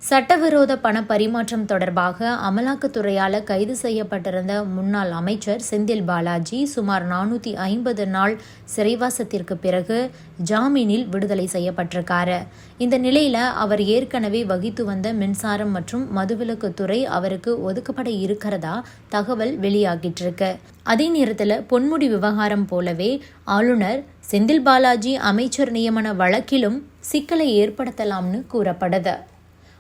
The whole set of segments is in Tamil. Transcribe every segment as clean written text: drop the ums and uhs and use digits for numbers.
சட்டவிரோத பண பரிமாற்றம் தொடர்பாக அமலாக்கத்துறையால் கைது செய்யப்பட்டிருந்த முன்னாள் அமைச்சர் செந்தில் பாலாஜி சுமார் 450 நாள் சிறைவாசத்திற்கு பிறகு ஜாமீனில் விடுதலை செய்யப்பட்டிருக்காரு. இந்த நிலையில அவர் ஏற்கனவே வகித்து வந்த மின்சாரம் மற்றும் மதுவிலக்குத்துறை அவருக்கு ஒதுக்கப்பட இருக்கிறதா தகவல் வெளியாகிட்டு இருக்கு. அதே நேரத்தில் பொன்முடி விவகாரம் போலவே ஆளுநர் செந்தில் பாலாஜி அமைச்சர் நியமன வழக்கிலும் சிக்கலை ஏற்படுத்தலாம்னு கூறப்படுது.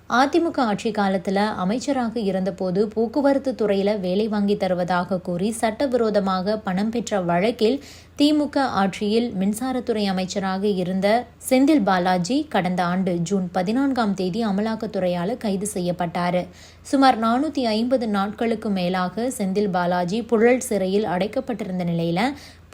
அதிமுக ஆட்சி காலத்தில் அமைச்சராக இருந்தபோது போக்குவரத்து துறையில் வேலை வாங்கி தருவதாக கூறி சட்டவிரோதமாக பணம் பெற்ற வழக்கில் திமுக ஆட்சியில் மின்சாரத்துறை அமைச்சராக இருந்த செந்தில் பாலாஜி கடந்த ஆண்டு ஜூன் 14ஆம் தேதி அமலாக்கத்துறையால் கைது செய்யப்பட்டார். சுமார் 450 நாட்களுக்கு மேலாக செந்தில் பாலாஜி புழல் சிறையில் அடைக்கப்பட்டிருந்த நிலையில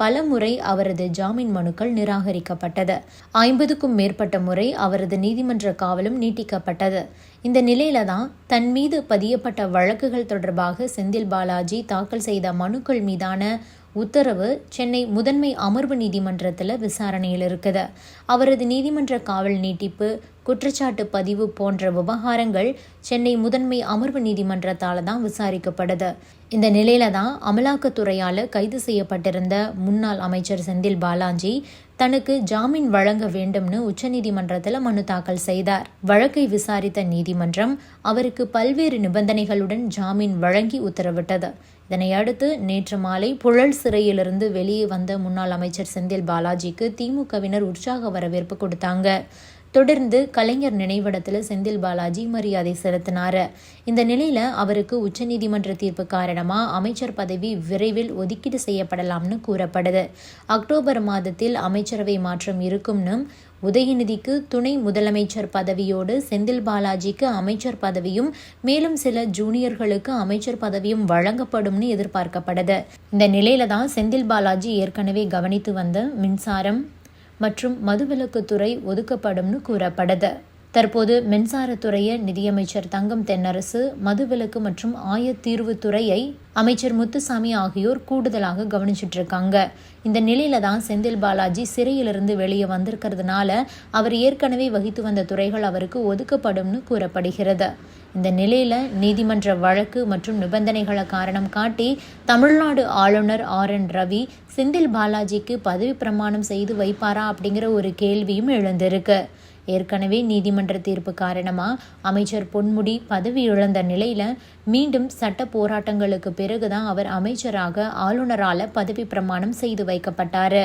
பலமுறை அவரது ஜாமீன் மனுக்கள் நிராகரிக்கப்பட்டது. 50க்கும் மேற்பட்ட முறை அவரது நீதிமன்ற காவலும் நீட்டிக்கப்பட்டது. இந்த நிலையில தான் தன் மீது பதியப்பட்ட வழக்குகள் தொடர்பாக செந்தில் பாலாஜி தாக்கல் செய்த மனுக்கள் மீதான உத்தரவு சென்னை முதன்மை அமர்வு நீதிமன்றத்தில் விசாரணையில் இருக்குது. அவரது நீதிமன்ற காவல் நீட்டிப்பு, குற்றச்சாட்டு பதிவு போன்ற விவகாரங்கள் சென்னை முதன்மை அமர்வு நீதிமன்றத்தால் தான் விசாரிக்கப்படுது. இந்த நிலையில தான் அமலாக்கத்துறையால் கைது செய்யப்பட்டிருந்த முன்னாள் அமைச்சர் செந்தில் பாலாஜி தனக்கு ஜாமீன் வழங்க வேண்டும்னு உச்சநீதிமன்றத்தில் மனு தாக்கல் செய்தார். வழக்கை விசாரித்த நீதிமன்றம் அவருக்கு பல்வேறு நிபந்தனைகளுடன் ஜாமீன் வழங்கி உத்தரவிட்டது. இதனையடுத்து நேற்று மாலை புழல் சிறையிலிருந்து வெளியே வந்த முன்னாள் அமைச்சர் செந்தில் பாலாஜிக்கு திமுகவினர் உற்சாக வரவேற்பு கொடுத்தாங்க. தொடர்ந்து கலைஞர் நினைவிடத்தில் செந்தில் பாலாஜி மரியாதை செலுத்தினார். இந்த நிலையில அவருக்கு உச்சநீதிமன்ற தீர்ப்பு காரணமா அமைச்சர் பதவி விரைவில் ஒதுக்கீடு செய்யப்படலாம்னு கூறப்படுது. அக்டோபர் மாதத்தில் அமைச்சரவை மாற்றம் இருக்கும்னு, உதயநிதிக்கு துணை முதலமைச்சர் பதவியோடு செந்தில் பாலாஜிக்கு அமைச்சர் பதவியும் மேலும் சில ஜூனியர்களுக்கு அமைச்சர் பதவியும் வழங்கப்படும்னு எதிர்பார்க்கப்படுது. இந்த நிலையில தான் செந்தில் பாலாஜி ஏற்கனவே கவனித்து வந்த மின்சாரம் மற்றும் மதுவிலக்குத்துறை ஒதுக்கப்படும்னு கூறப்படுது. தற்போது மின்சாரத்துறையை நிதியமைச்சர் தங்கம் தென்னரசு, மதுவிலக்கு மற்றும் ஆயத்தீர்வுத்துறையை அமைச்சர் முத்துசாமி ஆகியோர் கூடுதலாக கவனிச்சிட்டு இருக்காங்க. இந்த நிலையில தான் செந்தில் பாலாஜி சிறையிலிருந்து வெளியே வந்திருக்கிறதுனால அவர் ஏற்கனவே வகித்து வந்த துறைகள் அவருக்கு ஒதுக்கப்படும்னு கூறப்படுகிறது. இந்த நிலையில நீதிமன்ற வழக்கு மற்றும் நிபந்தனைகளை காரணம் காட்டி தமிழ்நாடு ஆளுநர் RN ரவி செந்தில் பாலாஜிக்கு பதவி பிரமாணம் செய்து வைப்பாரா அப்படிங்கிற ஒரு கேள்வியும் எழுந்திருக்கு. ஏற்கனவே நீதிமன்ற தீர்ப்பு காரணமா அமைச்சர் பொன்முடி பதவி இழந்த நிலையில மீண்டும் சட்ட போராட்டங்களுக்கு பிறகுதான் அவர் அமைச்சராக ஆளுநரால பதவி பிரமாணம் செய்து வைக்கப்பட்டாரு.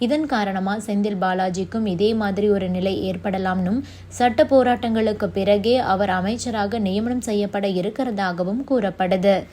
இதன் காரணமா செந்தில் பாலாஜிக்கும் இதே மாதிரி ஒரு நிலை ஏற்படலாம்னும், சட்ட போராட்டங்களுக்கு பிறகே அவர் அமைச்சராக நியமனம் செய்யப்பட இருக்கிறதாகவும் கூறப்படுது.